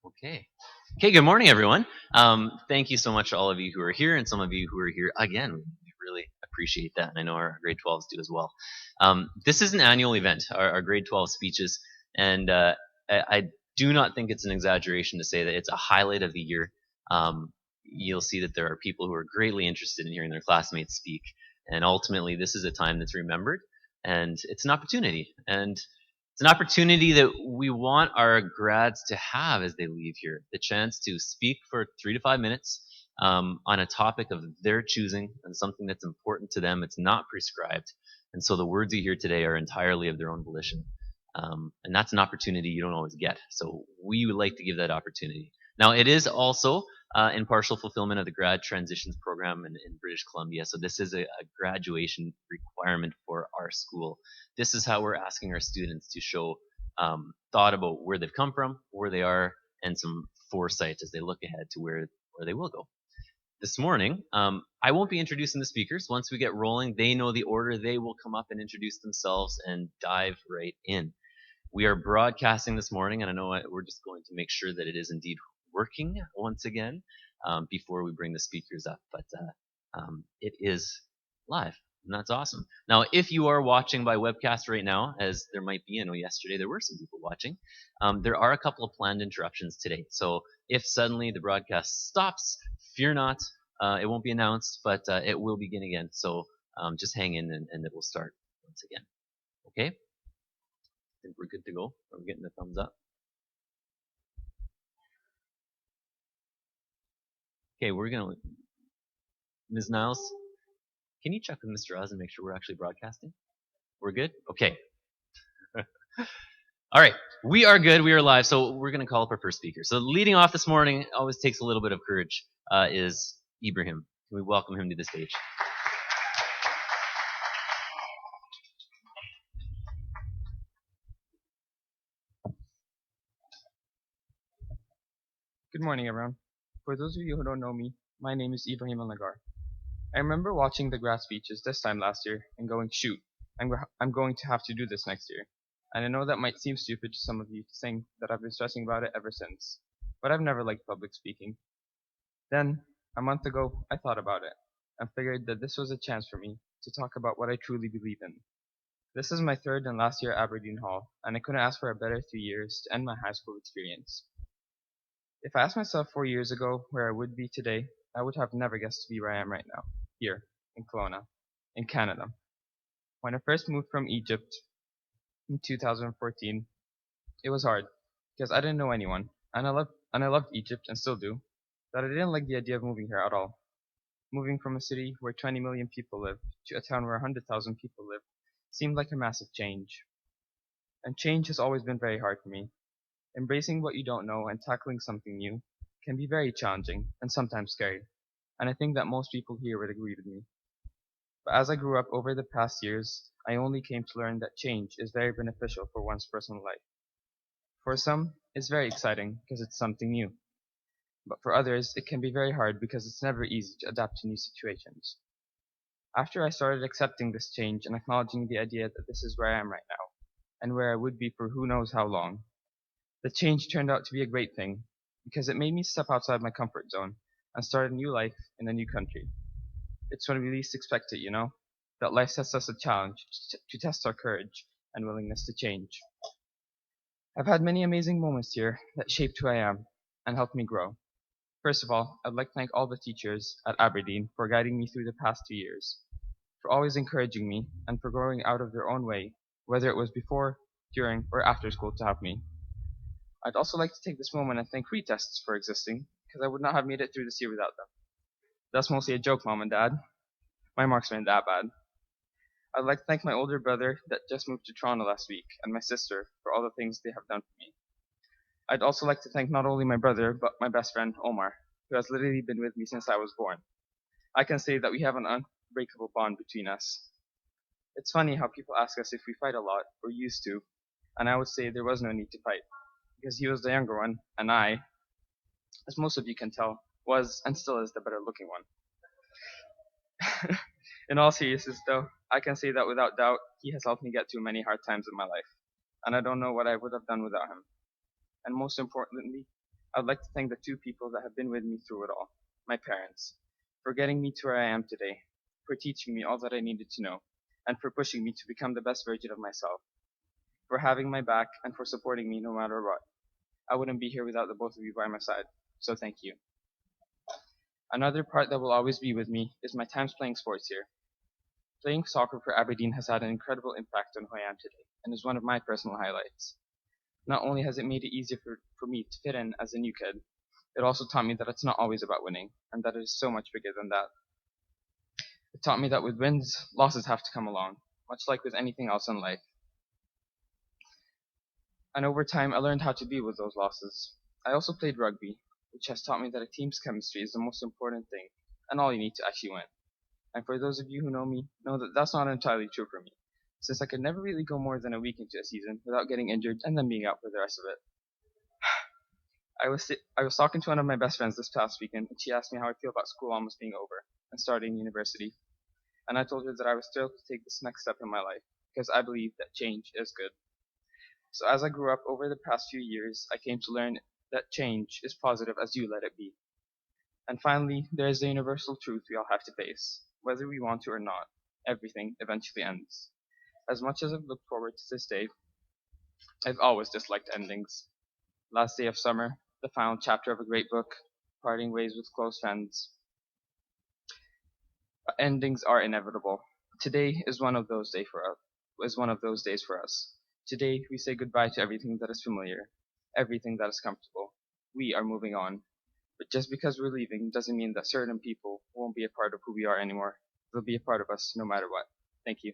Okay. Okay, good morning, everyone. Thank you so much to all of you who are here and some of you who are here again. We really appreciate that, and I know our grade 12s do as well. This is an annual event, our grade 12 speeches, and I do not think it's an exaggeration to say that it's a highlight of the year. You'll see that there are people who are greatly interested in hearing their classmates speak, and ultimately, this is a time that's remembered, and it's an opportunity. And it's an opportunity that we want our grads to have as they leave here, the chance to speak for 3 to 5 minutes on a topic of their choosing and something that's important to them. It's not prescribed. And so the words you hear today are entirely of their own volition. And that's an opportunity you don't always get. So we would like to give that opportunity. Now, it is also in partial fulfillment of the grad transitions program in British Columbia. So this is a graduation requirement for our school. This is how we're asking our students to show thought about where they've come from, where they are, and some foresight as they look ahead to where they will go. This morning, I won't be introducing the speakers. Once we get rolling, they know the order. They will come up and introduce themselves and dive right in. We are broadcasting this morning, and I know we're just going to make sure that it is indeed working once again before we bring the speakers up. But it is live, and that's awesome. Now, if you are watching by webcast right now, as there might be, I know yesterday there were some people watching, there are a couple of planned interruptions today. So if suddenly the broadcast stops, fear not. It won't be announced, but it will begin again. So just hang in, and it will start once again. Okay? I think we're good to go. I'm getting the thumbs up. Okay, we're gonna. Ms. Niles, can you check with Mr. Oz and make sure we're actually broadcasting? We're good? Okay. All right, we are good. We are live. So we're gonna call up our first speaker. So leading off this morning always takes a little bit of courage. Is Ibrahim? Can we welcome him to the stage? Good morning, everyone. For those of you who don't know me, my name is Ibrahim Al-Nagar. I remember watching the grad speeches this time last year and going, shoot, I'm going to have to do this next year. And I know that might seem stupid to some of you to think that I've been stressing about it ever since, but I've never liked public speaking. Then, a month ago, I thought about it and figured that this was a chance for me to talk about what I truly believe in. This is my third and last year at Aberdeen Hall, and I couldn't ask for a better 3 years to end my high school experience. If I asked myself 4 years ago where I would be today, I would have never guessed to be where I am right now, here, in Kelowna, in Canada. When I first moved from Egypt in 2014, it was hard, because I didn't know anyone, and I loved Egypt and still do, but I didn't like the idea of moving here at all. Moving from a city where 20 million people live to a town where 100,000 people live seemed like a massive change. And change has always been very hard for me. Embracing what you don't know and tackling something new can be very challenging and sometimes scary, and I think that most people here would agree with me. But as I grew up over the past years, I only came to learn that change is very beneficial for one's personal life. For some, it's very exciting because it's something new, but for others, it can be very hard because it's never easy to adapt to new situations. After I started accepting this change and acknowledging the idea that this is where I am right now, and where I would be for who knows how long, the change turned out to be a great thing because it made me step outside my comfort zone and start a new life in a new country. It's when we least expect it, that life sets us a challenge to test our courage and willingness to change. I've had many amazing moments here that shaped who I am and helped me grow. First of all, I'd like to thank all the teachers at Aberdeen for guiding me through the past 2 years, for always encouraging me, and for growing out of their own way, whether it was before, during, or after school to help me. I'd also like to take this moment and thank retests for existing, because I would not have made it through this year without them. That's mostly a joke, Mom and Dad. My marks aren't that bad. I'd like to thank my older brother that just moved to Toronto last week, and my sister for all the things they have done for me. I'd also like to thank not only my brother, but my best friend, Omar, who has literally been with me since I was born. I can say that we have an unbreakable bond between us. It's funny how people ask us if we fight a lot, or used to, and I would say there was no need to fight, because he was the younger one, and I, as most of you can tell, was and still is the better looking one. In all seriousness, though, I can say that without doubt, he has helped me get through many hard times in my life, and I don't know what I would have done without him. And most importantly, I would like to thank the two people that have been with me through it all, my parents, for getting me to where I am today, for teaching me all that I needed to know, and for pushing me to become the best version of myself, for having my back and for supporting me no matter what. I wouldn't be here without the both of you by my side, so thank you. Another part that will always be with me is my times playing sports here. Playing soccer for Aberdeen has had an incredible impact on who I am today, and is one of my personal highlights. Not only has it made it easier for me to fit in as a new kid, it also taught me that it's not always about winning, and that it is so much bigger than that. It taught me that with wins, losses have to come along, much like with anything else in life. And over time, I learned how to deal with those losses. I also played rugby, which has taught me that a team's chemistry is the most important thing, and all you need to actually win. And for those of you who know me, know that that's not entirely true for me, since I could never really go more than a week into a season without getting injured and then being out for the rest of it. I was talking to one of my best friends this past weekend, and she asked me how I feel about school almost being over and starting university. And I told her that I was thrilled to take this next step in my life because I believe that change is good. So as I grew up over the past few years, I came to learn that change is positive as you let it be. And finally, there is the universal truth we all have to face. Whether we want to or not, everything eventually ends. As much as I've looked forward to this day, I've always disliked endings. Last day of summer, the final chapter of a great book, parting ways with close friends. Endings are inevitable. Today is one of those days for us. Today we say goodbye to everything that is familiar, everything that is comfortable. We are moving on. But just because we're leaving doesn't mean that certain people won't be a part of who we are anymore. They'll be a part of us no matter what. Thank you.